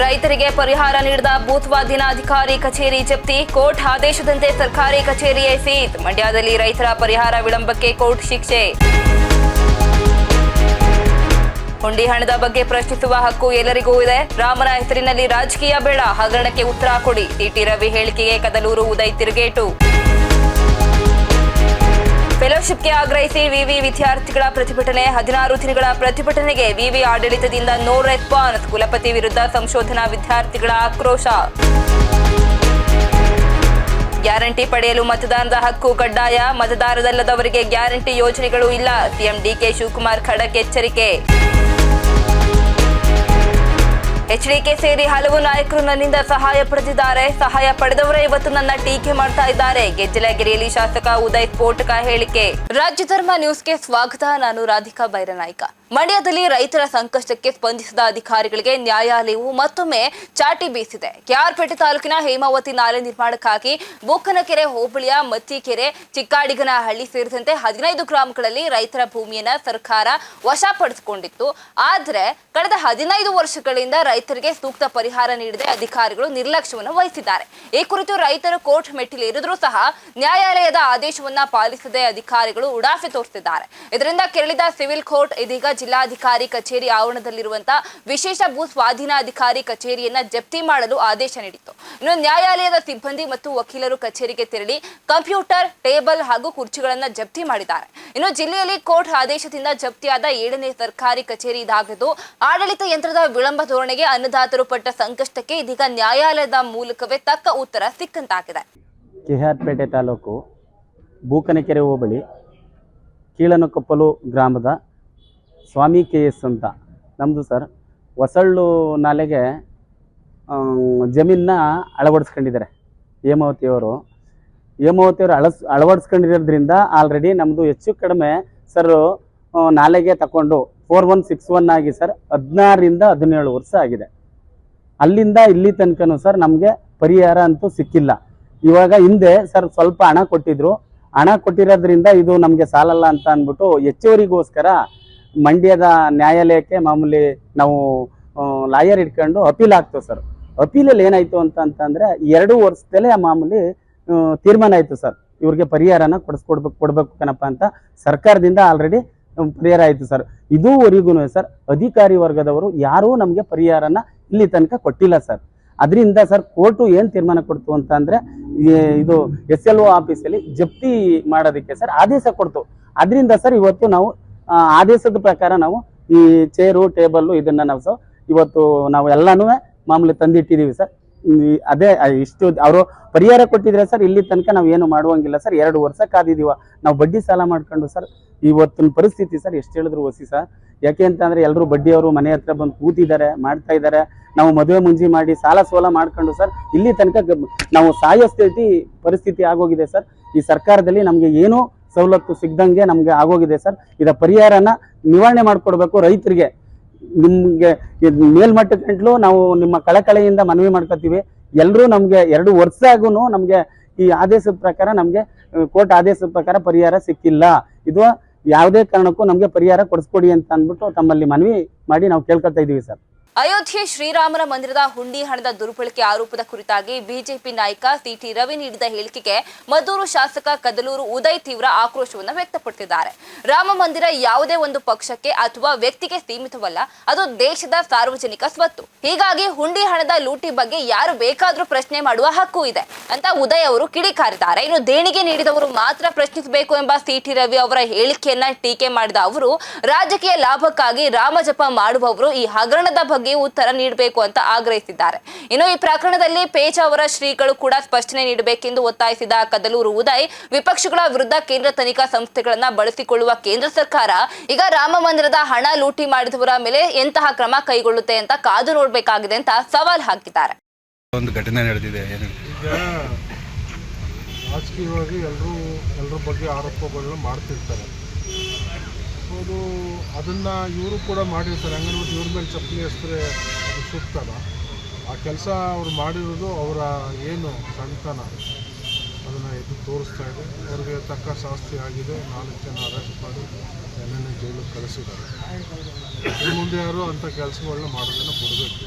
ರೈತರಿಗೆ ಪರಿಹಾರ ನೀಡದ ಬೂತ್ವಾದಿನ ಅಧಿಕಾರಿ ಕಚೇರಿ ಜಪ್ತಿ, ಕೋರ್ಟ್ ಆದೇಶದಂತೆ ಸರ್ಕಾರಿ ಕಚೇರಿಯೇ ಸೀಜ್. ಮಂಡ್ಯದಲ್ಲಿ ರೈತರ ಪರಿಹಾರ ವಿಳಂಬಕ್ಕೆ ಕೋರ್ಟ್ ಶಿಕ್ಷೆ. ಹುಂಡಿ ಹಣದ ಬಗ್ಗೆ ಪ್ರಶ್ನಿಸುವ ಹಕ್ಕು ಎಲ್ಲರಿಗೂ ಇದೆ. ರಾಮನ ಹೆಸರಿನಲ್ಲಿ ರಾಜಕೀಯ ಬೇಡ, ಹಗರಣಕ್ಕೆ ಉತ್ತರ ಕೊಡಿ. ಟಿಟಿ ರವಿ ಹೇಳಿಕೆಗೆ ಕದಲೂರು ಉದಯ್ ತಿರುಗೇಟು. ಫೆಲೋಶಿಪ್ಗೆ ಆಗ್ರಹಿಸಿ ವಿವಿ ವಿದ್ಯಾರ್ಥಿಗಳ ಪ್ರತಿಭಟನೆ. 16 ದಿನಗಳ ಪ್ರತಿಭಟನೆಗೆ ವಿವಿ ಆಡಳಿತದಿಂದ ನೋ ರೆಸ್ಪಾನ್ಸ್. ಕುಲಪತಿ ವಿರುದ್ಧ ಸಂಶೋಧನಾ ವಿದ್ಯಾರ್ಥಿಗಳ ಆಕ್ರೋಶ. ಗ್ಯಾರಂಟಿ ಪಡೆಯಲು ಮತದಾನದ ಹಕ್ಕು ಕಡ್ಡಾಯ, ಮತದಾರರಲ್ಲದವರಿಗೆ ಗ್ಯಾರಂಟಿ ಯೋಜನೆಗಳು ಇಲ್ಲ. ಸಿಎಂ ಡಿಕೆ ಶಿವಕುಮಾರ್ ಖಡಕ್ ಎಚ್ಚರಿಕೆ. ಎಚ್ಡಿಕೆ ಸೇರಿ ಹಲವು ನಾಯಕರು ನನ್ನಿಂದ ಸಹಾಯ ಪಡೆದಿದ್ದಾರೆ. ಸಹಾಯ ಪಡೆದವರೇ ಇವತ್ತು ನನ್ನ ಟೀಕೆ ಮಾಡ್ತಾ ಇದ್ದಾರೆ. ಗೆಜ್ಜಲಗೆರೆಯಲ್ಲಿ ಶಾಸಕ ಉದಯ್ ಸ್ಫೋಟಕ ಹೇಳಿಕೆ. ರಾಜ್ಯ ಧರ್ಮ ನ್ಯೂಸ್ಗೆ ಸ್ವಾಗತ. ನಾನು ರಾಧಿಕಾ ಬೈರನಾಯ್ಕ. ಮಂಡ್ಯದಲ್ಲಿ ರೈತರ ಸಂಕಷ್ಟಕ್ಕೆ ಸ್ಪಂದಿಸಿದ ಅಧಿಕಾರಿಗಳಿಗೆ ನ್ಯಾಯಾಲಯವು ಮತ್ತೊಮ್ಮೆ ಚಾಟಿ ಬೀಸಿದೆ. ಕೆಆರ್ಪೇಟೆ ತಾಲೂಕಿನ ಹೇಮಾವತಿ ನಾಲೆ ನಿರ್ಮಾಣಕ್ಕಾಗಿ ಬೂಕನಕೆರೆ ಹೋಬಳಿಯ ಮತ್ತಿಕೆರೆ, ಚಿಕ್ಕಾಡಿಗನಹಳ್ಳಿ ಸೇರಿದಂತೆ 15 ಗ್ರಾಮಗಳಲ್ಲಿ ರೈತರ ಭೂಮಿಯನ್ನ ಸರ್ಕಾರ ವಶಪಡಿಸಿಕೊಂಡಿತ್ತು. ಆದರೆ ಕಳೆದ 15 ವರ್ಷಗಳಿಂದ ರೈತರಿಗೆ ಸೂಕ್ತ ಪರಿಹಾರ ನೀಡದೆ ಅಧಿಕಾರಿಗಳು ನಿರ್ಲಕ್ಷ್ಯವನ್ನು ವಹಿಸಿದ್ದಾರೆ. ಈ ಕುರಿತು ರೈತರು ಕೋರ್ಟ್ ಮೆಟ್ಟಿಲೇರಿದ್ರೂ ಸಹ ನ್ಯಾಯಾಲಯದ ಆದೇಶವನ್ನ ಪಾಲಿಸದೆ ಅಧಿಕಾರಿಗಳು ಉಡಾಫೆ ತೋರಿಸಿದ್ದಾರೆ. ಇದರಿಂದ ಕೆರಳಿದ ಸಿವಿಲ್ ಕೋರ್ಟ್ ಇದೀಗ ಜಿಲ್ಲಾಧಿಕಾರಿ ಕಚೇರಿ ಆವರಣದಲ್ಲಿರುವಂತಹ ವಿಶೇಷ ಭೂ ಸ್ವಾಧೀನಾಧಿಕಾರಿ ಕಚೇರಿಯನ್ನ ಜಪ್ತಿ ಮಾಡಲು ಆದೇಶ ನೀಡಿತ್ತು. ಇನ್ನು ನ್ಯಾಯಾಲಯದ ಸಿಬ್ಬಂದಿ ಮತ್ತು ವಕೀಲರು ಕಚೇರಿಗೆ ತೆರಳಿ ಕಂಪ್ಯೂಟರ್, ಟೇಬಲ್ ಹಾಗೂ ಕುರ್ಚಿಗಳನ್ನ ಜಪ್ತಿ ಮಾಡಿದ್ದಾರೆ. ಇನ್ನು ಜಿಲ್ಲೆಯಲ್ಲಿ ಕೋರ್ಟ್ ಆದೇಶದಿಂದ ಜಪ್ತಿಯಾದ 7ನೇ ಸರ್ಕಾರಿ ಕಚೇರಿ ಇದಾಗಿದ್ದು, ಆಡಳಿತ ಯಂತ್ರದ ವಿಳಂಬ ಧೋರಣೆಗೆ ಅನ್ನದಾತರು ಪಟ್ಟ ಸಂಕಷ್ಟಕ್ಕೆ ಇದೀಗ ನ್ಯಾಯಾಲಯದ ಮೂಲಕವೇ ತಕ್ಕ ಉತ್ತರ ಸಿಕ್ಕಂತಾಗಿದೆ. ಕೆಆರ್ಪೇಟೆ ತಾಲೂಕು ಬೂಕನಕೆರೆ ಹೋಬಳಿ ಕೀಳನಕೊಪ್ಪಲು ಗ್ರಾಮದ ಸ್ವಾಮಿ KS ಅಂತ ನಮ್ಮದು ಸರ್. ಹೊಸಳ್ಳು ನಾಲೆಗೆ ಜಮೀನನ್ನ ಅಳವಡಿಸ್ಕೊಂಡಿದ್ದಾರೆ ಹೇಮಾವತಿಯವರು ಅಳವಡಿಸ್ಕೊಂಡಿರೋದ್ರಿಂದ ಆಲ್ರೆಡಿ ನಮ್ಮದು ಹೆಚ್ಚು ಕಡಿಮೆ ಸರ್ ನಾಲೆಗೆ ತಗೊಂಡು 4161 ಆಗಿ ಸರ್ 16ರಿಂದ 17 ವರ್ಷ ಆಗಿದೆ. ಅಲ್ಲಿಂದ ಇಲ್ಲಿ ತನಕನೂ ಸರ್ ನಮಗೆ ಪರಿಹಾರ ಅಂತೂ ಸಿಕ್ಕಿಲ್ಲ. ಇವಾಗ ಹಿಂದೆ ಸರ್ ಸ್ವಲ್ಪ ಹಣ ಕೊಟ್ಟಿದ್ರು. ಹಣ ಕೊಟ್ಟಿರೋದ್ರಿಂದ ಇದು ನಮಗೆ ಸಾಲಲ್ಲ ಅಂತ ಅಂದ್ಬಿಟ್ಟು ಹೆಚ್ಚುವರಿಗೋಸ್ಕರ ಮಂಡ್ಯದ ನ್ಯಾಯಾಲಯಕ್ಕೆ ಮಾಮೂಲಿ ನಾವು ಲಾಯರ್ ಇಟ್ಕೊಂಡು ಅಪೀಲ್ ಆಗ್ತೇವೆ ಸರ್. ಅಪೀಲಲ್ಲಿ ಏನಾಯ್ತು ಅಂತಂದ್ರೆ 2 ವರ್ಷದಲ್ಲೇ ಮಾಮೂಲಿ ತೀರ್ಮಾನ ಆಯಿತು ಸರ್, ಇವ್ರಿಗೆ ಪರಿಹಾರನ ಕೊಡಬೇಕು ಕಣಪ್ಪ ಅಂತ ಸರ್ಕಾರದಿಂದ ಆಲ್ರೆಡಿ ಪರಿಹಾರ ಆಯಿತು ಸರ್. ಇದುವರೆಗೂ ಸರ್ ಅಧಿಕಾರಿ ವರ್ಗದವರು ಯಾರೂ ನಮಗೆ ಪರಿಹಾರನ ಇಲ್ಲಿ ತನಕ ಕೊಟ್ಟಿಲ್ಲ ಸರ್. ಅದರಿಂದ ಸರ್ ಕೋರ್ಟು ಏನು ತೀರ್ಮಾನ ಕೊಡ್ತು ಅಂತಂದರೆ ಇದು SLO ಆಫೀಸಲ್ಲಿ ಜಪ್ತಿ ಮಾಡೋದಕ್ಕೆ ಸರ್ ಆದೇಶ ಕೊಡ್ತು. ಅದರಿಂದ ಸರ್ ಇವತ್ತು ನಾವು ಆದೇಶದ ಪ್ರಕಾರ ನಾವು ಈ ಚೇರು, ಟೇಬಲ್ಲು ಇದನ್ನ ನಾವು ಸರ್ ಇವತ್ತು ನಾವು ಎಲ್ಲನೂ ಮಾಮೂಲಿ ತಂದಿಟ್ಟಿದ್ದೀವಿ ಸರ್. ಅದೇ ಇಷ್ಟು ಅವರು ಪರಿಹಾರ ಕೊಟ್ಟಿದ್ರೆ ಸರ್ ಇಲ್ಲಿ ತನಕ ನಾವು ಏನು ಮಾಡುವಂಗಿಲ್ಲ ಸರ್. 2 ವರ್ಷ ಕಾದಿದ್ದೀವ ನಾವು ಬಡ್ಡಿ ಸಾಲ ಮಾಡ್ಕೊಂಡು ಸರ್. ಇವತ್ತಿನ ಪರಿಸ್ಥಿತಿ ಸರ್ ಎಷ್ಟು ಹೇಳಿದ್ರು ಹೊಸಿ ಸರ್. ಯಾಕೆ ಅಂತಂದರೆ ಎಲ್ಲರೂ ಬಡ್ಡಿಯವರು ಮನೆ ಹತ್ರ ಬಂದು ಕೂತಿದ್ದಾರೆ, ಮಾಡ್ತಾ ಇದ್ದಾರೆ. ನಾವು ಮದುವೆ ಮುಂಜಿ ಮಾಡಿ ಸಾಲ ಸೋಲ ಮಾಡ್ಕೊಂಡು ಸರ್ ಇಲ್ಲಿ ತನಕ ನಾವು ಸಾಯೋ ಪರಿಸ್ಥಿತಿ ಆಗೋಗಿದೆ ಸರ್. ಈ ಸರ್ಕಾರದಲ್ಲಿ ನಮಗೆ ಏನೂ ಸವಲತ್ತು ಸಿಗ್ದಂಗೆ ನಮಗೆ ಆಗೋಗಿದೆ ಸರ್. ಇದರ ಪರಿಹಾರನ ನಿವಾರಣೆ ಮಾಡಿಕೊಡ್ಬೇಕು ರೈತರಿಗೆ. ನಿಮಗೆ ಮೇಲ್ಮಟ್ಟಕ್ಕಂಟ್ಲು ನಾವು ನಿಮ್ಮ ಕಳಕಳೆಯಿಂದ ಮನವಿ ಮಾಡ್ಕೊತೀವಿ. ಎಲ್ಲರೂ ನಮಗೆ 2 ವರ್ಷ ಆಗೂ ನಮಗೆ ಈ ಆದೇಶದ ಪ್ರಕಾರ ನಮಗೆ ಕೋರ್ಟ್ ಆದೇಶದ ಪ್ರಕಾರ ಪರಿಹಾರ ಸಿಕ್ಕಿಲ್ಲ. ಇದು ಯಾವುದೇ ಕಾರಣಕ್ಕೂ ನಮಗೆ ಪರಿಹಾರ ಕೊಡಿಸ್ಕೊಡಿ ಅಂತ ಅಂದ್ಬಿಟ್ಟು ತಮ್ಮಲ್ಲಿ ಮನವಿ ಮಾಡಿ ನಾವು ಕೇಳ್ಕೊತಾ ಇದ್ದೀವಿ ಸರ್. ಅಯೋಧ್ಯೆ ಶ್ರೀರಾಮನ ಮಂದಿರದ ಹುಂಡಿ ಹಣದ ದುರ್ಬಳಕೆ ಆರೋಪದ ಕುರಿತಾಗಿ ಬಿಜೆಪಿ ನಾಯಕ ಟಿಟಿ ರವಿ ನೀಡಿದ ಹೇಳಿಕೆಗೆ ಮದ್ದೂರು ಶಾಸಕ ಕದಲೂರು ಉದಯ್ ತೀವ್ರ ಆಕ್ರೋಶವನ್ನು ವ್ಯಕ್ತಪಡಿಸಿದ್ದಾರೆ. ರಾಮ ಮಂದಿರ ಯಾವುದೇ ಒಂದು ಪಕ್ಷಕ್ಕೆ ಅಥವಾ ವ್ಯಕ್ತಿಗೆ ಸೀಮಿತವಲ್ಲ, ಅದು ದೇಶದ ಸಾರ್ವಜನಿಕ ಸ್ವತ್ತು. ಹೀಗಾಗಿ ಹುಂಡಿ ಹಣದ ಲೂಟಿ ಬಗ್ಗೆ ಯಾರು ಬೇಕಾದರೂ ಪ್ರಶ್ನೆ ಮಾಡುವ ಹಕ್ಕು ಇದೆ ಅಂತ ಉದಯ್ ಅವರು ಕಿಡಿಕಾರಿದ್ದಾರೆ. ಇನ್ನು ದೇಣಿಗೆ ನೀಡಿದವರು ಮಾತ್ರ ಪ್ರಶ್ನಿಸಬೇಕು ಎಂಬ ಟಿಟಿ ರವಿ ಅವರ ಹೇಳಿಕೆಯನ್ನ ಟೀಕೆ ಮಾಡಿದ ಅವರು, ರಾಜಕೀಯ ಲಾಭಕ್ಕಾಗಿ ರಾಮಜಪ ಮಾಡುವವರು ಈ ಹಗರಣದ ಬಗ್ಗೆ ಉತ್ತರ ನೀಡಬೇಕು ಅಂತ ಆಗ್ರಹಿಸಿದ್ದಾರೆ. ಇನ್ನು ಈ ಪ್ರಕರಣದಲ್ಲಿ ಪೇಜಾವರ ಶ್ರೀಗಳು ಕೂಡ ಸ್ಪಷ್ಟನೆ ನೀಡಬೇಕೆಂದು ಒತ್ತಾಯಿಸಿದ ಕದಲೂರು ಉದಯ್, ವಿಪಕ್ಷಗಳ ವಿರುದ್ಧ ಕೇಂದ್ರ ತನಿಖಾ ಸಂಸ್ಥೆಗಳನ್ನ ಬಳಸಿಕೊಳ್ಳುವ ಕೇಂದ್ರ ಸರ್ಕಾರ ಈಗ ರಾಮ ಮಂದಿರದ ಹಣ ಲೂಟಿ ಮಾಡಿದವರ ಮೇಲೆ ಎಂತಹ ಕ್ರಮ ಕೈಗೊಳ್ಳುತ್ತೆ ಅಂತ ಕಾದು ನೋಡಬೇಕಾಗಿದೆ ಅಂತ ಸವಾಲ್ ಹಾಕಿದ್ದಾರೆ. ಒಂದು ಘಟನೆ ನಡೆದಿದೆ. ರಾಜಕೀಯವಾಗಿ ಎಲ್ಲರ ಬಗ್ಗೆ ಆರೋಪಗಳನ್ನ ಮಾಡ್ತಿರ್ತಾರೆ. ಅದು ಅದನ್ನು ಇವರು ಕೂಡ ಮಾಡಿರ್ತಾರೆ. ಹಂಗನ್ಬಿಟ್ಟು ಇವ್ರ ಮೇಲೆ ಚಪ್ಪಲಿ ಎಸ್ತರೆ ಅದು ಸೂಕ್ತನ? ಆ ಕೆಲಸ ಅವ್ರು ಮಾಡಿರೋದು ಅವರ ಏನು ಸಣ್ತನ ಅದನ್ನು ಎದ್ದು ತೋರಿಸ್ತಾ ಇದೆ. ಅವ್ರಿಗೆ ತಕ್ಕ ಶಾಸ್ತಿ ಆಗಿದೆ. 4 ಜನ ಅರೆಸ್ಟ್ ಮಾಡಿ ನೆನ್ನೆ ಜೈಲಿಗೆ ಕಳಿಸಿದ್ದಾರೆ. ಇನ್ನು ಮುಂದೆ ಯಾರು ಅಂಥ ಕೆಲಸಗಳನ್ನ ಮಾಡೋದನ್ನು ಬಿಡಬೇಕು.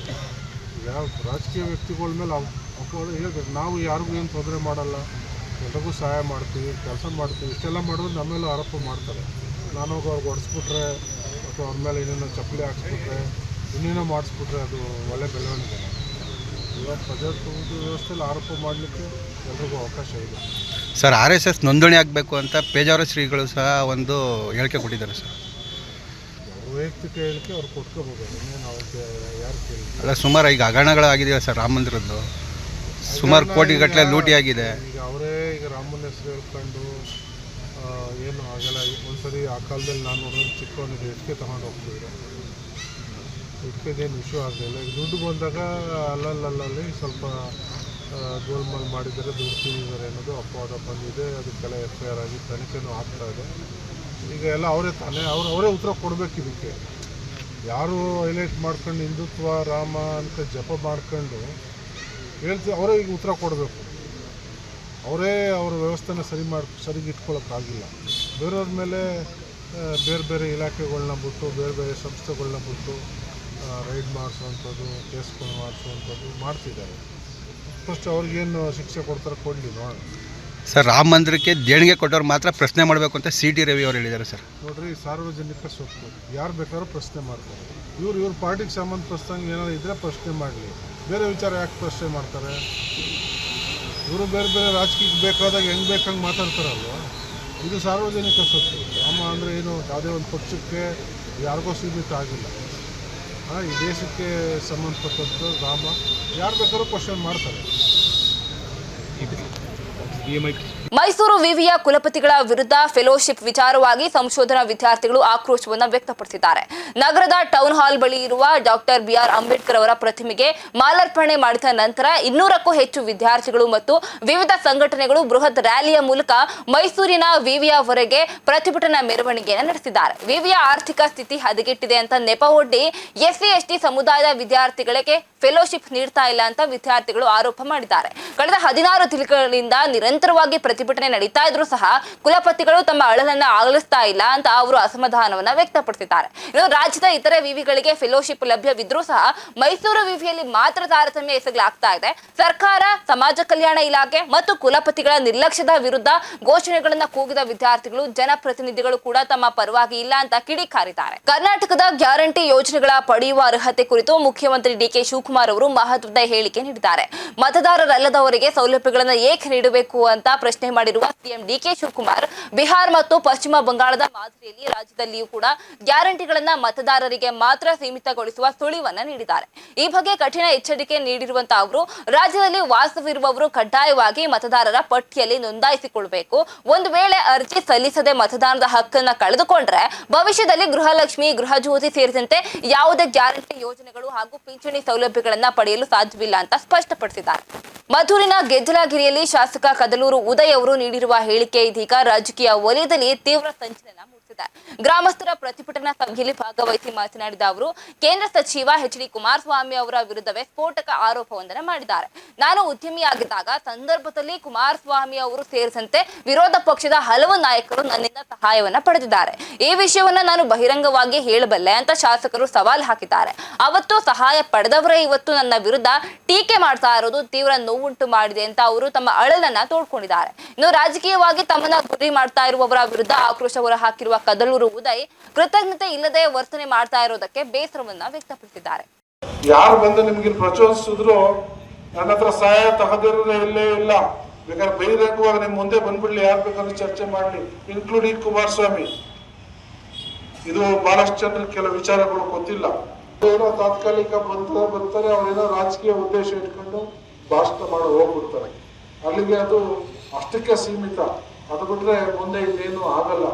ಈಗ ರಾಜಕೀಯ ವ್ಯಕ್ತಿಗಳ ಮೇಲೆ ಅಪವಾದ ಹೇಳ್ಬೇಕು. ನಾವು ಯಾರಿಗೂ ಏನು ತೊಂದರೆ ಮಾಡಲ್ಲ, ಎಲ್ರಿಗೂ ಸಹಾಯ ಮಾಡ್ತೀವಿ, ಕೆಲಸ ಮಾಡ್ತೀವಿ, ಇಷ್ಟೆಲ್ಲ ಮಾಡಿದ್ರೆ ನಮ್ಮ ಮೇಲೂ ಆರೋಪ ಮಾಡ್ತಾರೆ. ನಾನು ಹೋಗಿ ಅವ್ರಿಗೆ ಹೊಡೆಸ್ಬಿಟ್ರೆ ಅಥವಾ ಅವ್ರ ಮೇಲೆ ಏನೇನೋ ಚಪ್ಪಲಿ ಹಾಕ್ಸ್ಬಿಟ್ರೆ ಇನ್ನೇನೋ ಮಾಡಿಸ್ಬಿಟ್ರೆ ಅದು ಒಳ್ಳೆ ಬೆಳವಣಿಗೆ. ಇವಾಗ ಪ್ರಜಾಪ್ರಭುತ್ವ ವ್ಯವಸ್ಥೆಯಲ್ಲಿ ಆರೋಪ ಮಾಡಲಿಕ್ಕೆ ಎಲ್ರಿಗೂ ಅವಕಾಶ ಇದೆ. ಸರ್, RSS ನೋಂದಣಿ ಆಗಬೇಕು ಅಂತ ಪೇಜಾವರ ಶ್ರೀಗಳು ಸಹ ಒಂದು ಹೇಳಿಕೆ ಕೊಟ್ಟಿದ್ದಾರೆ ಸರ್. ವೈಯಕ್ತಿಕ ಹೇಳಿಕೆ ಅವ್ರು ಕೊಟ್ಕೋಬೋದು, ಇನ್ನೇನು ಅವ್ರಿಗೆ ಯಾರು ಕೇಳಿ. ಅಲ್ಲ, ಸುಮಾರು ಈಗ ಹಗರಣಗಳಾಗಿದೆಯಲ್ಲ ಸರ್, ರಾಮ ಮಂದಿರದ್ದು ಸುಮಾರು ಕೋಟಿಗಟ್ಟಲೆ ಲೂಟಿ ಆಗಿದೆ. ಈಗ ಅವರೇ ಈಗ ರಾಮನ ಹೆಸರು ಹೇಳ್ಕೊಂಡು ಏನು ಆಗಲ್ಲ. ಒಂದ್ಸರಿ ಆ ಕಾಲದಲ್ಲಿ ನಾನು ನೋಡೋದು ಚಿಕ್ಕವನಿಗೆ ಇಟ್ಕೆ ತಗೊಂಡು ಹೋಗ್ತಿದ್ರು, ಇಟ್ಕೆದೇನು ಇಶ್ಯೂ ಆಗಲಿಲ್ಲ. ಈಗ ದುಡ್ಡು ಬಂದಾಗ ಅಲ್ಲಲ್ಲಿ ಸ್ವಲ್ಪ ಗೋಲ್ಮಾಲ್ ಮಾಡಿದ್ದಾರೆ, ದುಡ್ಡು ತಿಂದಿದ್ದಾರೆ ಅನ್ನೋದು ಅಪವಾದ ಬಂದಿದೆ. ಅದಕ್ಕೆಲ್ಲ FIR ಆಗಿ ತನಿಖೆನೂ ಆಗ್ತಾ ಇದೆ. ಈಗ ಎಲ್ಲ ಅವರೇ ತಾನೇ ಅವರೇ ಉತ್ತರ ಕೊಡಬೇಕು ಇದಕ್ಕೆ. ಯಾರು ಹೈಲೈಟ್ ಮಾಡ್ಕೊಂಡು ಹಿಂದುತ್ವ ರಾಮ ಅಂತ ಜಪ ಮಾಡ್ಕೊಂಡು ಹೇಳ್ತೀವಿ, ಅವರೇ ಈಗ ಉತ್ತರ ಕೊಡಬೇಕು. ಅವರೇ ಅವರ ವ್ಯವಸ್ಥೆನ ಸರಿಗೆ ಇಟ್ಕೊಳ್ಳೋಕ್ಕಾಗಿಲ್ಲ. ಬೇರೆಯವ್ರ ಮೇಲೆ ಬೇರೆ ಬೇರೆ ಇಲಾಖೆಗಳನ್ನ ಬಿಟ್ಟು ಬೇರೆ ಬೇರೆ ಸಂಸ್ಥೆಗಳನ್ನ ಬಿಟ್ಟು ರೈಡ್ ಮಾಡಿಸುವಂಥದ್ದು, ಕೇಸ್ಗಳು ಮಾಡಿಸುವಂಥದ್ದು ಮಾಡ್ತಿದ್ದಾರೆ. ಫಸ್ಟ್ ಅವ್ರಿಗೇನು ಶಿಕ್ಷೆ ಕೊಡ್ತಾರೆ ಕೊಡಲಿ ನೋಡೋಣ. ಸರ್, ರಾಮ ಮಂದಿರಕ್ಕೆ ದೇಣಿಗೆ ಕೊಟ್ಟವ್ರು ಮಾತ್ರ ಪ್ರಶ್ನೆ ಮಾಡಬೇಕು ಅಂತ CT ರವಿ ಅವರು ಹೇಳಿದ್ದಾರೆ ಸರ್. ನೋಡ್ರಿ, ಸಾರ್ವಜನಿಕ ಸ್ವತ್ತು ಯಾರು ಬೇಕಾದ್ರೂ ಪ್ರಶ್ನೆ ಮಾಡ್ತಾರೆ. ಇವ್ರ ಪಾರ್ಟಿಗೆ ಸಂಬಂಧಪಟ್ಟಂಗೆ ಏನಾದ್ರು ಇದ್ದರೆ ಪ್ರಶ್ನೆ ಮಾಡಲಿ, ಬೇರೆ ವಿಚಾರ ಯಾಕೆ ಪ್ರಶ್ನೆ ಮಾಡ್ತಾರೆ? ಇವರು ಬೇರೆ ಬೇರೆ ರಾಜಕೀಯಕ್ಕೆ ಬೇಕಾದಾಗ ಹೆಂಗೆ ಬೇಕಂಗೆ ಮಾತಾಡ್ತಾರಲ್ವ. ಇದು ಸಾರ್ವಜನಿಕ ಸ್ವತ್ತು. ರಾಮ ಅಂದರೆ ಏನು ಯಾವುದೇ ಒಂದು ಪಕ್ಷಕ್ಕೆ ಯಾರಿಗೋ ಸೀಮಿತ ಆಗಿಲ್ಲ. ಈ ದೇಶಕ್ಕೆ ಸಂಬಂಧಪಟ್ಟಂಥ ರಾಮ ಯಾರು ಬೇಕಾದ್ರೂ ಕ್ವಶನ್ ಮಾಡ್ತಾರೆ. ಮೈಸೂರು ವಿವಿಯ ಕುಲಪತಿಗಳ ವಿರುದ್ಧ ಫೆಲೋಶಿಪ್ ವಿಚಾರವಾಗಿ ಸಂಶೋಧನಾ ವಿದ್ಯಾರ್ಥಿಗಳು ಆಕ್ರೋಶವನ್ನು ವ್ಯಕ್ತಪಡಿಸಿದ್ದಾರೆ. ನಗರದ ಟೌನ್ ಹಾಲ್ ಬಳಿ ಇರುವ ಡಾಕ್ಟರ್ BR ಅಂಬೇಡ್ಕರ್ ಅವರ ಪ್ರತಿಮೆಗೆ ಮಾಲಾರ್ಪಣೆ ಮಾಡಿದ ನಂತರ 200ಕ್ಕೂ ಹೆಚ್ಚು ವಿದ್ಯಾರ್ಥಿಗಳು ಮತ್ತು ವಿವಿಧ ಸಂಘಟನೆಗಳು ಬೃಹತ್ ರ್ಯಾಲಿಯ ಮೂಲಕ ಮೈಸೂರಿನ ವಿವಿಯವರೆಗೆ ಪ್ರತಿಭಟನಾ ಮೆರವಣಿಗೆಯನ್ನು ನಡೆಸಿದ್ದಾರೆ. ವಿವಿಯ ಆರ್ಥಿಕ ಸ್ಥಿತಿ ಹದಗೆಟ್ಟಿದೆ ಅಂತ ನೆಪ ಒಡ್ಡಿ SC/ST ಸಮುದಾಯದ ವಿದ್ಯಾರ್ಥಿಗಳಿಗೆ ಫೆಲೋಶಿಪ್ ನೀಡ್ತಾ ಇಲ್ಲ ಅಂತ ವಿದ್ಯಾರ್ಥಿಗಳು ಆರೋಪ ಮಾಡಿದ್ದಾರೆ. ಕಳೆದ 16 ತಿಂಗಳಿಂದ ನಿರಂತರವಾಗಿ ಪ್ರತಿಭಟನೆ ನಡೀತಾ ಇದ್ರೂ ಸಹ ಕುಲಪತಿಗಳು ತಮ್ಮ ಅಳಲನ್ನ ಆಲಿಸ್ತಾ ಇಲ್ಲ ಅಂತ ಅವರು ಅಸಮಾಧಾನವನ್ನ ವ್ಯಕ್ತಪಡಿಸಿದ್ದಾರೆ. ಇನ್ನು ರಾಜ್ಯದ ಇತರೆ ವಿವಿಗಳಿಗೆ ಫೆಲೋಶಿಪ್ ಲಭ್ಯವಿದ್ರೂ ಸಹ ಮೈಸೂರು ವಿವಿಯಲ್ಲಿ ಮಾತ್ರ ತಾರತಮ್ಯ ಎಸಗಲಾಗ್ತಾ ಇದೆ. ಸರ್ಕಾರ, ಸಮಾಜ ಕಲ್ಯಾಣ ಇಲಾಖೆ ಮತ್ತು ಕುಲಪತಿಗಳ ನಿರ್ಲಕ್ಷ್ಯದ ವಿರುದ್ಧ ಘೋಷಣೆಗಳನ್ನ ಕೂಗಿದ ವಿದ್ಯಾರ್ಥಿಗಳು, ಜನಪ್ರತಿನಿಧಿಗಳು ಕೂಡ ತಮ್ಮ ಪರವಾಗಿ ಇಲ್ಲ ಅಂತ ಕಿಡಿಕಾರಿದ್ದಾರೆ. ಕರ್ನಾಟಕದ ಗ್ಯಾರಂಟಿ ಯೋಜನೆಗಳ ಪಡೆಯುವ ಅರ್ಹತೆ ಕುರಿತು ಮುಖ್ಯಮಂತ್ರಿ DK ಶಿವಕುಮಾರ್ ಅವರು ಮಹತ್ವದ ಹೇಳಿಕೆ ನೀಡಿದ್ದಾರೆ. ಮತದಾರರಲ್ಲದವರಿಗೆ ಸೌಲಭ್ಯಗಳನ್ನು ಏಕೆ ನೀಡಬೇಕು ಅಂತ ಪ್ರಶ್ನೆ ಮಾಡಿರುವ CM DK ಶಿವಕುಮಾರ್, ಬಿಹಾರ ಮತ್ತು ಪಶ್ಚಿಮ ಬಂಗಾಳದ ಮಾದರಿಯಲ್ಲಿ ರಾಜ್ಯದಲ್ಲಿಯೂ ಕೂಡ ಗ್ಯಾರಂಟಿಗಳನ್ನ ಮತದಾರರಿಗೆ ಮಾತ್ರ ಸೀಮಿತಗೊಳಿಸುವ ಸುಳಿವನ್ನ ನೀಡಿದ್ದಾರೆ. ಈ ಬಗ್ಗೆ ಕಠಿಣ ಎಚ್ಚರಿಕೆ ನೀಡಿರುವಂತಹ ಅವರು, ರಾಜ್ಯದಲ್ಲಿ ವಾಸವಿರುವವರು ಕಡ್ಡಾಯವಾಗಿ ಮತದಾರರ ಪಟ್ಟಿಯಲ್ಲಿ ನೋಂದಾಯಿಸಿಕೊಳ್ಳಬೇಕು. ಒಂದು ವೇಳೆ ಅರ್ಜಿ ಸಲ್ಲಿಸದೆ ಮತದಾನದ ಹಕ್ಕನ್ನ ಕಳೆದುಕೊಂಡ್ರೆ ಭವಿಷ್ಯದಲ್ಲಿ ಗೃಹಲಕ್ಷ್ಮಿ, ಗೃಹಜ್ಯೋತಿ ಸೇರಿದಂತೆ ಯಾವುದೇ ಗ್ಯಾರಂಟಿ ಯೋಜನೆಗಳು ಹಾಗೂ ಪಿಂಚಣಿ ಸೌಲಭ್ಯಗಳನ್ನ ಪಡೆಯಲು ಸಾಧ್ಯವಿಲ್ಲ ಅಂತ ಸ್ಪಷ್ಟಪಡಿಸಿದ್ದಾರೆ. ಮಧೂರಿನ ಗೆದ್ದಲಗಿರಿಯಲ್ಲಿ ಶಾಸಕ ಕದಲೂರು ಉದಯ್ ಅವರು ನೀಡಿರುವ ಹೇಳಿಕೆ ಇದೀಗ ರಾಜಕೀಯ ವಲಯದಲ್ಲಿ ತೀವ್ರ ಸಂಚಲನ ಮೂಡಿಸಿದೆ. ಗ್ರಾಮಸ್ಥರ ಪ್ರತಿಭಟನಾ ಸಭೆಯಲ್ಲಿ ಭಾಗವಹಿಸಿ ಮಾತನಾಡಿದ ಅವರು, ಕೇಂದ್ರ ಸಚಿವ HD ಕುಮಾರಸ್ವಾಮಿ ಅವರ ವಿರುದ್ಧವೇ ಸ್ಫೋಟಕ ಆರೋಪವೊಂದನ್ನು ಮಾಡಿದ್ದಾರೆ. ನಾನು ಉದ್ಯಮಿಯಾಗಿದ್ದಾಗ ಸಂದರ್ಭದಲ್ಲಿ ಕುಮಾರಸ್ವಾಮಿ ಅವರು ಸೇರಿದಂತೆ ವಿರೋಧ ಪಕ್ಷದ ಹಲವು ನಾಯಕರು ನನ್ನಿಂದ ಸಹಾಯವನ್ನ ಪಡೆದಿದ್ದಾರೆ. ಈ ವಿಷಯವನ್ನ ನಾನು ಬಹಿರಂಗವಾಗಿ ಹೇಳಬಲ್ಲೆ ಅಂತ ಶಾಸಕರು ಸವಾಲ್ ಹಾಕಿದ್ದಾರೆ. ಅವತ್ತು ಸಹಾಯ ಪಡೆದವರೇ ಇವತ್ತು ನನ್ನ ವಿರುದ್ಧ ಟೀಕೆ ಮಾಡ್ತಾ ಇರೋದು ತೀವ್ರ ನೋವುಂಟು ಮಾಡಿದೆ ಅಂತ ಅವರು ತಮ್ಮ ಅಳಲನ್ನ ತೋಡ್ಕೊಂಡಿದ್ದಾರೆ. ಇನ್ನು ರಾಜಕೀಯವಾಗಿ ತಮ್ಮನ್ನ ಗುರಿ ಮಾಡ್ತಾ ಇರುವವರ ವಿರುದ್ಧ ಆಕ್ರೋಶ ಹೊರ ಹಾಕಿರುವ ಕದಲೂರು ಉದಯ್, ಕೃತಜ್ಞತೆ ಇಲ್ಲದೆ ವರ್ತನೆ ಮಾಡ್ತಾ ಇರೋದಕ್ಕೆ ಬೇಸರವನ್ನ ವ್ಯಕ್ತಪಡಿಸಿದ್ದಾರೆ. ಯಾರು ಬಂದು ನಿಮ್ಗೆ ಪ್ರಚೋದಿಸಿದ್ರು ನನ್ನ ಹತ್ರ ಸಹಾಯ ತಗದಿರೋದೇ ಇಲ್ಲೇ ಇಲ್ಲ. ಬೇಕಾದ್ರೆ ಬಹಿರಂಗವಾಗಿ ನಿಮ್ ಮುಂದೆ ಬಂದ್ಬಿಡ್ಲಿ, ಯಾರು ಬೇಕಾದ್ರೂ ಚರ್ಚೆ ಮಾಡ್ಲಿ, ಇನ್ಕ್ಲೂಡಿಂಗ್ ಕುಮಾರಸ್ವಾಮಿ. ಇದು ಬಹಳಷ್ಟು ಜನರಿಗೆ ಕೆಲವು ವಿಚಾರಗಳು ಗೊತ್ತಿಲ್ಲ. ಏನೋ ತಾತ್ಕಾಲಿಕ ಬರ್ತಾರೆ, ಅವ್ರೇನೋ ರಾಜಕೀಯ ಉದ್ದೇಶ ಇಟ್ಕೊಂಡು ಭಾಷಣ ಮಾಡಿ ಹೋಗ್ಬಿಡ್ತಾರೆ. ಅಲ್ಲಿಗೆ ಅದು ಅಷ್ಟಕ್ಕೆ ಸೀಮಿತ. ಅದು ಬಿಟ್ರೆ ಮುಂದೆ ಇನ್ನೇನು ಆಗಲ್ಲ.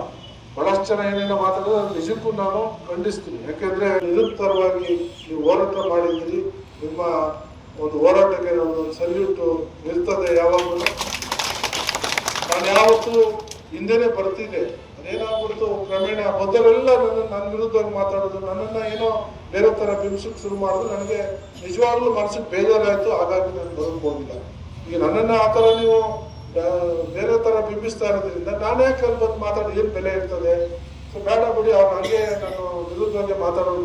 ಬಹಳಷ್ಟು ಜನ ಏನೇನೋ ಮಾತಾಡಿದ್ರೆ ನಿಜಕ್ಕೂ ನಾನು ಖಂಡಿಸ್ತೀನಿ. ಯಾಕೆಂದ್ರೆ ನಿರಂತರವಾಗಿ ನೀವು ಹೋರಾಟ ಮಾಡಿದ್ದೀರಿ. ನಿಮ್ಮ ಒಂದು ಹೋರಾಟಕ್ಕೆ ಒಂದು ಸಲ್ಯೂಟ್ ಇರ್ತದೆ ಯಾವಾಗಲೂ. ನಾನು ಯಾವತ್ತೂ ಹಿಂದೆನೆ ಬರ್ತಿದ್ದೆ. ಅದೇನಾಗ್ಬಿಡ್ತು ಕ್ರಮೇಣ ಮೊದಲೆಲ್ಲ ನನ್ನ ವಿರುದ್ಧವಾಗಿ ಮಾತಾಡೋದು, ನನ್ನನ್ನು ಏನೋ ಬೇರೆ ಥರ ಬಿಂಬಿಸಕ್ಕೆ ಶುರು ಮಾಡಿದ್ರು. ನನಗೆ ನಿಜವಾಗ್ಲೂ ಮನಸ್ಸಿಗೆ ಬೇಜಾರಾಯಿತು. ಹಾಗಾಗಿ ನಾನು ಬರೋಕ್ಕೆ ಹೋಗಿಲ್ಲ. ಈಗ ನನ್ನನ್ನು ಆ ಥರ ನೀವು ಬೇರೆ ಥರ ಬಿಂಬಿಸ್ತಾ ಇರೋದ್ರಿಂದ ನಾನು ಯಾಕೆ ಅಲ್ಲಿ ಬಂದು ಮಾತಾಡಿ ಏನು ಬೆಲೆ ಇರ್ತದೆ? ಸೊ ಬೇಡ ಬಿಡಿ, ಅವ್ರು ನನಗೆ ನಾನು ವಿರುದ್ಧವಾಗಿ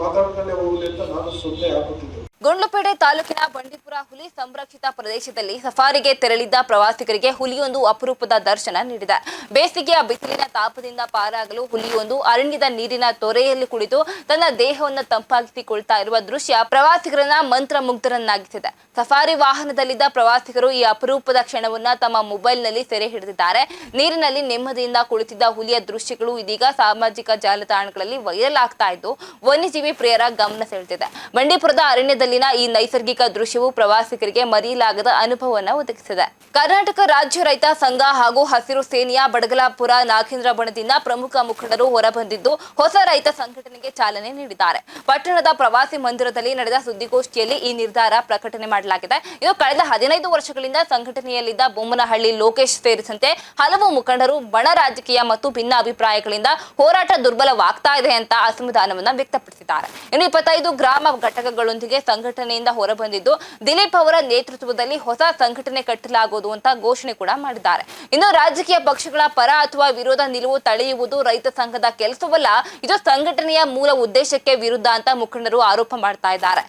ಮಾತಾಡ್ಕೊಂಡೇ ಹೋಗಲಿ ಅಂತ ನಾನು ಸುಮ್ಮನೆ ಆಗ್ಬಿಟ್ಟಿದ್ದೆ. ಗುಂಡ್ಲುಪೇಟೆ ತಾಲೂಕಿನ ಬಂಡೀಪುರ ಹುಲಿ ಸಂರಕ್ಷಿತ ಪ್ರದೇಶದಲ್ಲಿ ಸಫಾರಿಗೆ ತೆರಳಿದ್ದ ಪ್ರವಾಸಿಗರಿಗೆ ಹುಲಿಯೊಂದು ಅಪರೂಪದ ದರ್ಶನ ನೀಡಿದೆ. ಬೇಸಿಗೆಯ ಬಿಸಿಲಿನ ತಾಪದಿಂದ ಪಾರಾಗಲು ಹುಲಿಯೊಂದು ಅರಣ್ಯದ ನೀರಿನ ತೊರೆಯಲ್ಲಿ ಕುಳಿತು ತನ್ನ ದೇಹವನ್ನು ತಂಪಾಗಿಸಿಕೊಳ್ತಾ ಇರುವ ದೃಶ್ಯ ಪ್ರವಾಸಿಗರನ್ನ ಮಂತ್ರಮುಗ್ಧರನ್ನಾಗಿಸಿದೆ. ಸಫಾರಿ ವಾಹನದಲ್ಲಿದ್ದ ಪ್ರವಾಸಿಗರು ಈ ಅಪರೂಪದ ಕ್ಷಣವನ್ನ ತಮ್ಮ ಮೊಬೈಲ್ನಲ್ಲಿ ಸೆರೆ ಹಿಡಿದಿದ್ದಾರೆ. ನೀರಿನಲ್ಲಿ ನೆಮ್ಮದಿಯಿಂದ ಕುಳಿತಿದ್ದ ಹುಲಿಯ ದೃಶ್ಯಗಳು ಇದೀಗ ಸಾಮಾಜಿಕ ಜಾಲತಾಣಗಳಲ್ಲಿ ವೈರಲ್ ಆಗ್ತಾ ಇದ್ದು ವನ್ಯಜೀವಿ ಪ್ರಿಯರ ಗಮನ ಸೆಳೆದಿದೆ. ಬಂಡೀಪುರದ ಅರಣ್ಯದಲ್ಲಿ ಈ ನೈಸರ್ಗಿಕ ದೃಶ್ಯವು ಪ್ರವಾಸಿಗರಿಗೆ ಮರೆಯಲಾಗದ ಅನುಭವವನ್ನು ಒದಗಿಸಿದೆ. ಕರ್ನಾಟಕ ರಾಜ್ಯ ರೈತ ಸಂಘ ಹಾಗೂ ಹಸಿರು ಸೇನೆಯ ಬಡಗಲಾಪುರ ನಾಗೇಂದ್ರ ಬಣದಿಂದ ಪ್ರಮುಖ ಮುಖಂಡರು ಹೊರಬಂದಿದ್ದು ಹೊಸ ರೈತ ಸಂಘಟನೆಗೆ ಚಾಲನೆ ನೀಡಿದ್ದಾರೆ. ಪಟ್ಟಣದ ಪ್ರವಾಸಿ ಮಂದಿರದಲ್ಲಿ ನಡೆದ ಸುದ್ದಿಗೋಷ್ಠಿಯಲ್ಲಿ ಈ ನಿರ್ಧಾರ ಪ್ರಕಟಣೆ ಮಾಡಲಾಗಿದೆ. ಇದು ಕಳೆದ 15 ವರ್ಷಗಳಿಂದ ಸಂಘಟನೆಯಲ್ಲಿದ್ದ ಬೊಮ್ಮನಹಳ್ಳಿ ಲೋಕೇಶ್ ಸೇರಿದಂತೆ ಹಲವು ಮುಖಂಡರು ಬಣ ರಾಜಕೀಯ ಮತ್ತು ಭಿನ್ನ ಅಭಿಪ್ರಾಯಗಳಿಂದ ಹೋರಾಟ ದುರ್ಬಲವಾಗ್ತಾ ಇದೆ ಅಂತ ಅಸಮಾಧಾನವನ್ನು ವ್ಯಕ್ತಪಡಿಸಿದ್ದಾರೆ. ಇನ್ನು 25 ಗ್ರಾಮ ಘಟಕಗಳೊಂದಿಗೆ ಸಂಘಟನೆಯಿಂದ ಹೊರಬಂದಿದ್ದು ದಿಲೀಪ್ ಅವರ ನೇತೃತ್ವದಲ್ಲಿ ಹೊಸ ಸಂಘಟನೆ ಕಟ್ಟಲಾಗುವುದು ಅಂತ ಘೋಷಣೆ ಕೂಡ ಮಾಡಿದ್ದಾರೆ. ಇನ್ನು ರಾಜಕೀಯ ಪಕ್ಷಗಳ ಪರ ಅಥವಾ ವಿರೋಧ ನಿಲುವು ತಳೆಯುವುದು ರೈತ ಸಂಘದ ಕೆಲಸವಲ್ಲ, ಇದು ಸಂಘಟನೆಯ ಮೂಲ ಉದ್ದೇಶಕ್ಕೆ ವಿರುದ್ಧ ಅಂತ ಮುಖಂಡರು ಆರೋಪ ಮಾಡ್ತಾ ಇದ್ದಾರೆ.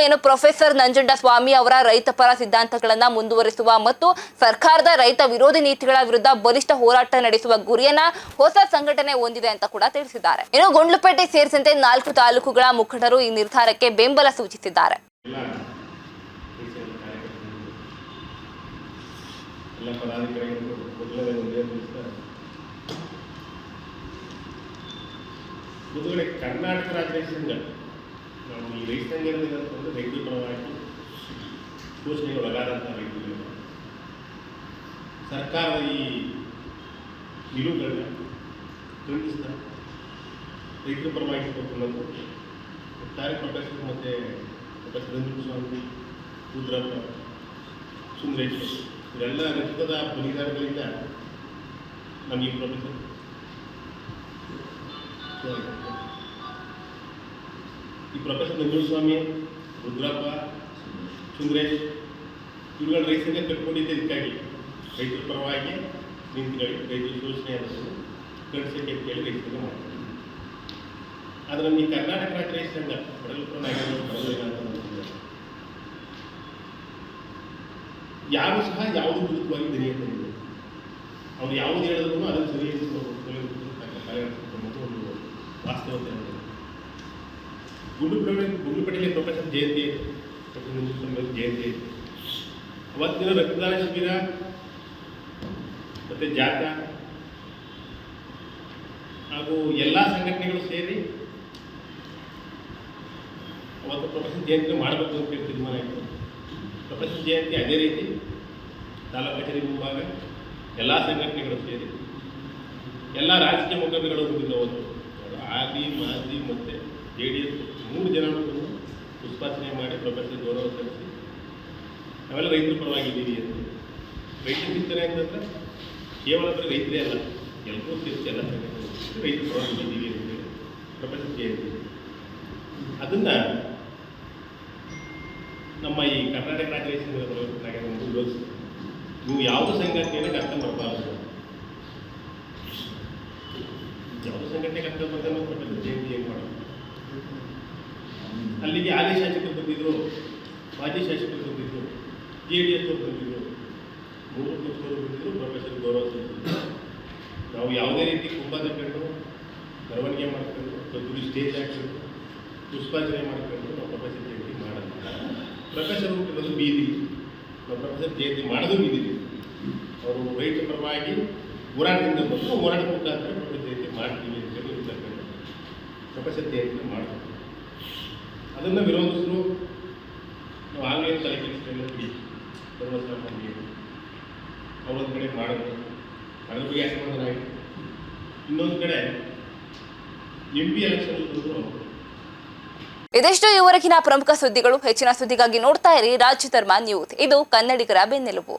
ಏನು ಪ್ರೊಫೆಸರ್ ನಂಜುಂಡಸ್ವಾಮಿ ಅವರ ರೈತ ಪರ ಸಿದ್ಧಾಂತಗಳನ್ನ ಮುಂದುವರಿಸುವ ಮತ್ತು ಸರ್ಕಾರದ ರೈತ ವಿರೋಧಿ ನೀತಿಗಳ ವಿರುದ್ಧ ಬಲಿಷ್ಠ ಹೋರಾಟ ನಡೆಸುವ ಗುರಿಯನ್ನ ಹೊಸ ಸಂಘಟನೆ ಹೊಂದಿದೆ ಅಂತ ಕೂಡ ತಿಳಿಸಿದ್ದಾರೆ. ಇನ್ನು ಗುಂಡ್ಲುಪೇಟೆ ಸೇರಿದಂತೆ 4 ತಾಲೂಕುಗಳ ಮುಖಂಡರು ಈ ನಿರ್ಧಾರಕ್ಕೆ ಬೆಂಬಲ ಸೂಚಿಸಿದ್ದಾರೆ. ಎಲ್ಲ ಪದಾಧಿಕಾರಿಗಳು ಮೊದಲನೇ ಒಂದೇ ಮೊದಲನೇ ಕರ್ನಾಟಕ ರಾಜ್ಯ ಸಂಘ ನಾವು ಈ ರೈತ ಸಂಘದಿಂದ ರೈತರ ಪರವಾಗಿ ಘೋಷಣೆಗೆ ಒಳಗಾದಂಥ ರೈತರು ಸರ್ಕಾರದ ಈ ನಿಲುವುಗಳನ್ನ ಖಂಡಿಸ್ತಾ ರೈತರ ಪರವಾಗಿ ಕೊಟ್ಟು ಒಟ್ಟಾರೆ ಪ್ರೊಫೆಸರ್ ಮತ್ತು ಪ್ರೊಫೆಸರ್ ನಂಜುಂಡಸ್ವಾಮಿ, ರುದ್ರಪ್ಪ, ಸುಂದರೇಶ್ ಇವರೆಲ್ಲ ರಕ್ತದ ಬಲಿದಾನಗಳಿಂದ ನಮಗೆ ಪ್ರೊಫೆಸರ್ ನಂಜುಂಡಸ್ವಾಮಿ, ರುದ್ರಪ್ಪ, ಸುಂದರೇಶ್ ಇವುಗಳ ರೈತರಿಗೆ ಕಟ್ಕೊಂಡಿದ್ದೆ ಇದಕ್ಕಾಗಿ ರೈತರ ಪರವಾಗಿ ನಿಂತುಕೊಳ್ಳಿ ರೈತರ ಶೋಷಣೆಯನ್ನು ಖಂಡಿಸಕ್ಕೆ ಕೇಳಿ ರೈತರಿಗೆ ಮಾಡ್ತಾರೆ. ಆದರೆ ನಮಗೆ ಕರ್ನಾಟಕ ರಾಜ್ಯ ರೈತ ಸಂಘ ಬಡಗಲಾಪುರ ನಾಗೇಂದ್ರ ಯಾರು ಸಹ ಯಾವುದು ವಿರುದ್ಧವಾಗಿ ಧ್ವನಿಯನ್ನು ಅವ್ರು ಯಾವುದು ಹೇಳಿದ್ರು ಅದನ್ನು ಸರಿಯಾಗಿ ಒಂದು ವಾಸ್ತವತೆ. ಗುಂಡ್ಲುಪೇಟೆಯಲ್ಲಿ ಪ್ರೊಫೆಸರ್ ಜಯಂತಿ ಜಯಂತಿ ಅವತ್ತಿನ ರಕ್ತದಾನ ಶಿಬಿರ ಮತ್ತು ಜಾಥಾ ಹಾಗೂ ಎಲ್ಲ ಸಂಘಟನೆಗಳು ಸೇರಿ ಅವತ್ತು ಪ್ರೊಫೆಸರ್ ಜಯಂತಿ ಮಾಡಬೇಕು ಅಂತ ಹೇಳಿ ತೀರ್ಮಾನ ಆಯಿತು. ಪ್ರೊಫೆಸರ್ ಜಯಂತಿ ಅದೇ ರೀತಿ ತಾಲೂಕು ಕಚೇರಿ ಮುಂಭಾಗ ಎಲ್ಲ ಸಂಘಟನೆಗಳು ಸೇರಿ ಎಲ್ಲ ರಾಜಕೀಯ ಮುಖಂಡಗಳು ಬಂದಿದ್ದು ಅವತ್ತು ಆದಿ ಮಾಜಿ ಮತ್ತು JDS 3 ಜನರು ಪುಷ್ಪಾರ್ಚನೆ ಮಾಡಿ ಪ್ರೊಫೆಸರ್ ಗೌರವ ಸಲ್ಲಿಸಿ ನಾವೆಲ್ಲ ರೈತರ ಪರವಾಗಿದ್ದೀವಿ ಅಂತ. ರೈತ ಚಿಂತನೆ ಅಂತಂದರೆ ಕೇವಲ ರೈತರೇ ಅಲ್ಲ, ಎಲ್ಲರೂ ಸೇರಿಸಿ ಎಲ್ಲ ಸಂಘಟನೆ ರೈತರ ಪರವಾಗಿದ್ದೀವಿ ಅಂತೇಳಿ ಪ್ರೊಫೆಸರ್ ಜಯಂತಿ ಅದನ್ನು ನಮ್ಮ ಈ ಕರ್ನಾಟಕ ರಾಜ್ಯ ಸಂಘದ ವಿರೋಧಿಸಿ ನೀವು ಯಾವುದೇ ಸಂಘಟನೆಯನ್ನು ಅರ್ಥ ಮಾಡಬಾರದು, ಯಾವುದೇ ಸಂಘಟನೆಗೆ ಅರ್ಥ ಬರ್ತಾನೆ ಪ್ರೊಫೆಸರ್ ಜಯಂತಿ ಏನು ಮಾಡೋದು. ಅಲ್ಲಿಗೆ ಹಾಲಿ ಶಾಸಕರು ಬಂದಿದ್ದರು, ಮಾಜಿ ಶಾಸಕರು ಬಂದಿದ್ದರು, JDS ಅವರು ಬಂದಿದ್ದರು, 3 ಪಕ್ಷದವರು ಬಂದಿದ್ದರು, ಪ್ರೊಫೆಸರ್ ಗೌರವ ಸಲ್ಲಿಸಿದ್ರು. ನಾವು ಯಾವುದೇ ರೀತಿ ಕುಂಭ ತಗೊಂಡು ಮೆರವಣಿಗೆ ಮಾಡ್ಕೊಂಡು ದೊಡ್ಡ ಸ್ಟೇಜ್ ಹಾಕೊಂಡು ಪುಷ್ಪಾರ್ಚನೆ ಮಾಡ್ಕೊಂಡು ನಾವು ಪ್ರೊಫೆಸರ್ ಜಯಂತಿ ಮಾಡೋದು. ಪ್ರೊಫೆಸರ್ ಹುಟ್ಟಿರೋದು ಬೀದಿ, ನಾವು ಪ್ರೊಫೆಸರ್ ಜಯಂತಿ ಮಾಡೋದು ಬೀದಿ. ಅವರು ರೈತ ಪರವಾಗಿ ಹೋರಾಟದಿಂದ ಬಂದು ಹೋರಾಟದ ಮುಖಾಂತರ ಪ್ರೊಫೆಸರ್ ಜಯಂತಿ ಮಾಡ್ತೀವಿ ಅಂತೇಳಿ ಇರ್ತಕ್ಕಂಥ ಪ್ರೊಫೆಸರ್ ಜಯಂತಿ ಮಾಡಬೇಕು. ಅದನ್ನು ವಿರೋಧಿಸಲು ನಾವು ಆಗಲೇ ತಲೆ ಕೆಡಿಸ್ಕೊಂಡು ಬಿಡಿ ಸರ್ವಸಾಮಾನ್ಯರು ಅವರೊಂದು ಕಡೆ ಮಾಡೋದು ಅದ್ರ ಬಗ್ಗೆ ಅಸಮಾಧಾನ ಆಯಿತು. ಇನ್ನೊಂದು ಕಡೆ MP ಎಲೆಕ್ಷನ್ ಬಂದರು. ಇದಿಷ್ಟು ಇವರೆಗಿನ ಪ್ರಮುಖ ಸುದ್ದಿಗಳು. ಹೆಚ್ಚಿನ ಸುದ್ದಿಗಾಗಿ ನೋಡ್ತಾ ಇರಿ ರಾಜ್ಯ ಧರ್ಮ ನ್ಯೂಸ್. ಇದು ಕನ್ನಡಿಗರ ಬೆನ್ನೆಲುಬು.